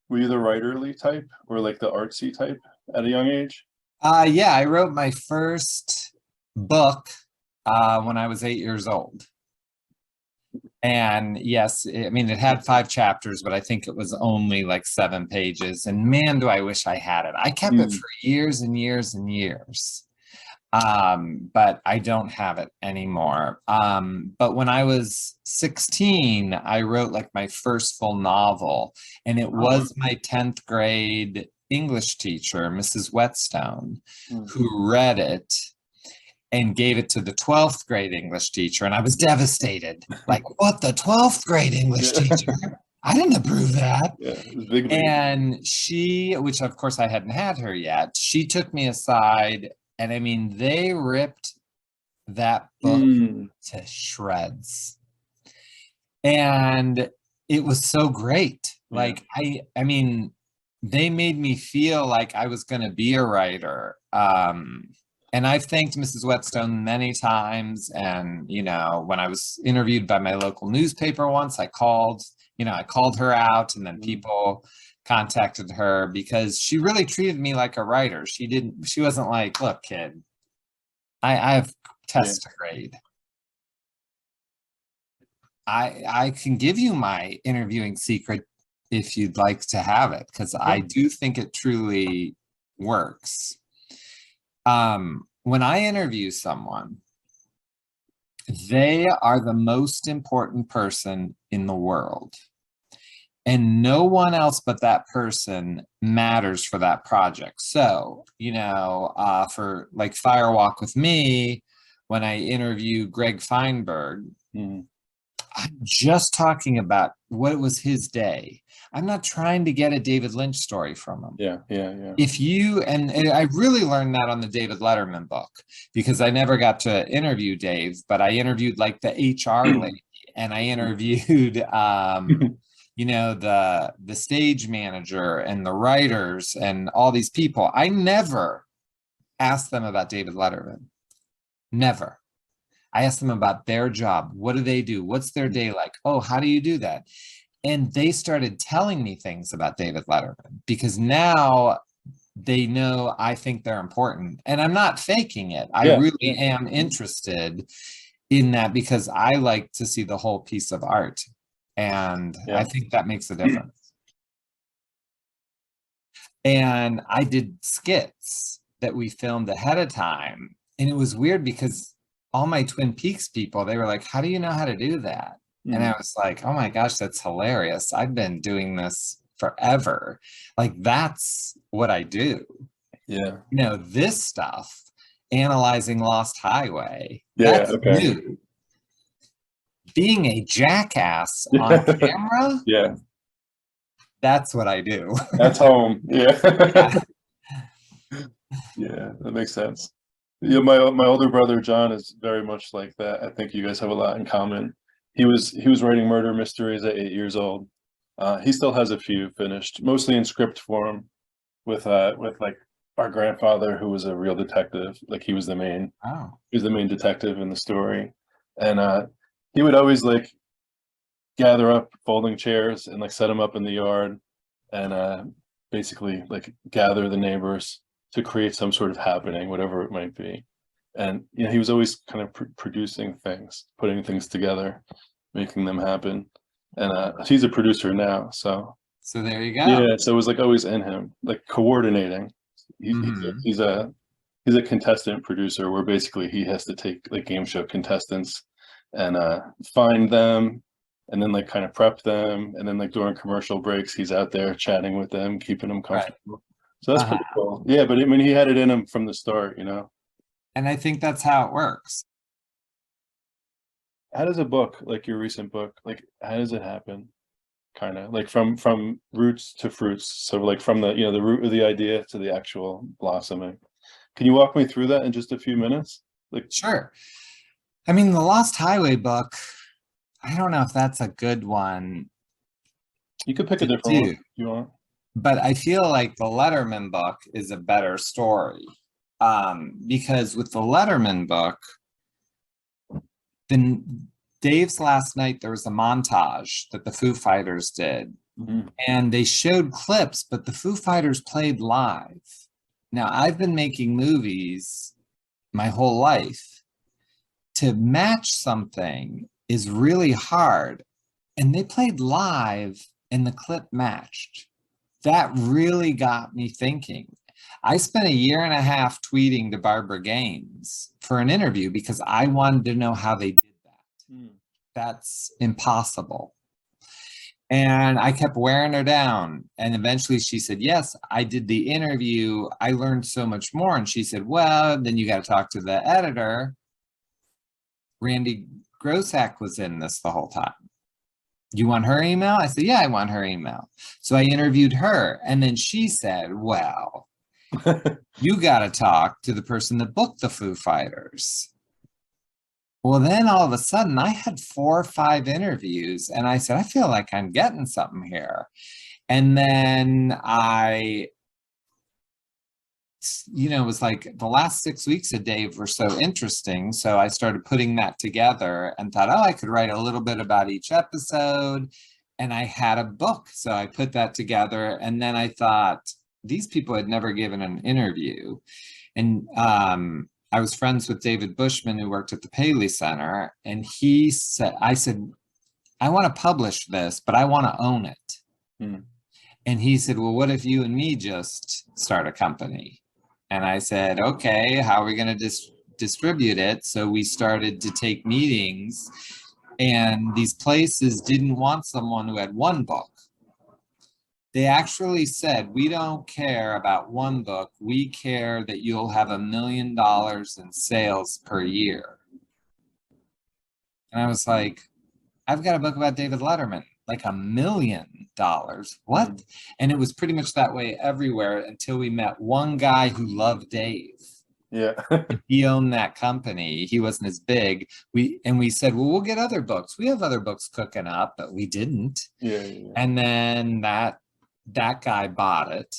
Were you the writerly type or like the artsy type at a young age? Yeah, I wrote my first book when I was 8 years old. And yes, I mean, it had 5 chapters, but I think it was only like 7 pages. And man, do I wish I had it. I kept it Mm. for years and years and years. But I don't have it anymore. But when I was 16, I wrote like my first full novel, and it Oh, wow. was my 10th grade English teacher, Mrs. Whetstone, Mm. who read it and gave it to the 12th grade English teacher. And I was devastated. Like, what, the 12th grade English Yeah. teacher? I didn't approve that. Yeah, it was big league. And she, which of course I hadn't had her yet, she took me aside, and I mean, they ripped that book Mm. to shreds. And it was so great. Yeah. Like I mean, they made me feel like I was going to be a writer. And I've thanked Mrs. Whetstone many times. And, you know, when I was interviewed by my local newspaper once, I called her out, and then Mm. people contacted her because she really treated me like a writer. She wasn't like, look, kid, I have Yeah. tests to grade. I can give you my interviewing secret if you'd like to have it, because I do think it truly works. When I interview someone, they are the most important person in the world. And no one else but that person matters for that project. So, for like Fire Walk with Me, when I interview Greg Feinberg, Mm. I'm just talking about what was his day. I'm not trying to get a David Lynch story from him. Yeah, yeah, yeah. If you, and I really learned that on the David Letterman book, because I never got to interview Dave, but I interviewed like the HR lady, and I interviewed, the stage manager and the writers and all these people. I never asked them about David Letterman. Never. I asked them about their job. What do they do? What's their day like? Oh, how do you do that? And they started telling me things about David Letterman, because now they know I think they're important. And I'm not faking it. I Yeah, really yeah, am interested in that, because I like to see the whole piece of art. And I yeah. think that makes a difference. And I did skits that we filmed ahead of time. And it was weird because all my Twin Peaks people, they were like, how do you know how to do that? And I Mm. was like, oh my gosh, that's hilarious. I've been doing this forever. Like, that's what I do. Yeah. This stuff, analyzing Lost Highway, Yeah, that's okay. new. Being a jackass on camera, Yeah, that's what I do. that's home. Yeah. Yeah. Yeah, that makes sense. Yeah, my older brother John is very much like that. I think you guys have a lot in common. He was writing murder mysteries at 8 years old. He still has a few finished, mostly in script form, with like our grandfather, who was a real detective. Like Oh, he was the main detective in the story, and he would always like gather up folding chairs and like set them up in the yard, and basically like gather the neighbors to create some sort of happening, whatever it might be. And he was always kind of producing things, putting things together, making them happen. And he's a producer now, so so there you go. yeah. So it was like always in him, like coordinating. He's he's a, Hmm. he's a he's a contestant producer, where basically he has to take like game show contestants and find them, and then like kind of prep them, and then like during commercial breaks he's out there chatting with them, keeping them Right. comfortable. So that's Uh-huh. pretty cool. Yeah, but I mean, he had it in him from the start. And I think that's how it works. How does a book, like your recent book, like how does it happen? Kind of like from roots to fruits, so like from the root of the idea to the actual blossoming. Can you walk me through that in just a few minutes? Like, Sure. I mean, the Lost Highway book, I don't know if that's a good one you could pick a to different one do, if you want. but I feel like the Letterman book is a better story. Because with the Letterman book, then Dave's Last Night, there was a montage that the Foo Fighters did. Mhm. and they showed clips, but the Foo Fighters played live. Now, I've been making movies my whole life. To match something is really hard. And they played live and the clip matched. That really got me thinking. I spent a year and a half tweeting to Barbara Gaines for an interview because I wanted to know how they did that. Mm. That's impossible. And I kept wearing her down. And eventually she said, yes, I did the interview. I learned so much more. And she said, well, then you got to talk to the editor. Randy Grossack was in this the whole time. You want her email? I said, yeah, I want her email. So I interviewed her. And then she said, well, you got to talk to the person that booked the Foo Fighters. Well, then all of a sudden I had 4 or 5 interviews and I said, I feel like I'm getting something here. And then it was like the last 6 weeks of Dave were so interesting. So I started putting that together and thought, oh, I could write a little bit about each episode. And I had a book. So I put that together. And then I thought, these people had never given an interview. And I was friends with David Bushman, who worked at the Paley Center. And I said, I want to publish this, but I want to own it. Hmm. And he said, well, what if you and me just start a company? And I said, okay, how are we going to distribute it? So we started to take meetings, and these places didn't want someone who had one book. They actually said, we don't care about one book. We care that you'll have $1 million in sales per year. And I was like, I've got a book about David Letterman, like $1 million. What? Mm. And it was pretty much that way everywhere until we met one guy who loved Dave. Yeah. He owned that company. He wasn't as big. We said, well, we'll get other books. We have other books cooking up, but we didn't. Yeah. And then that guy bought it.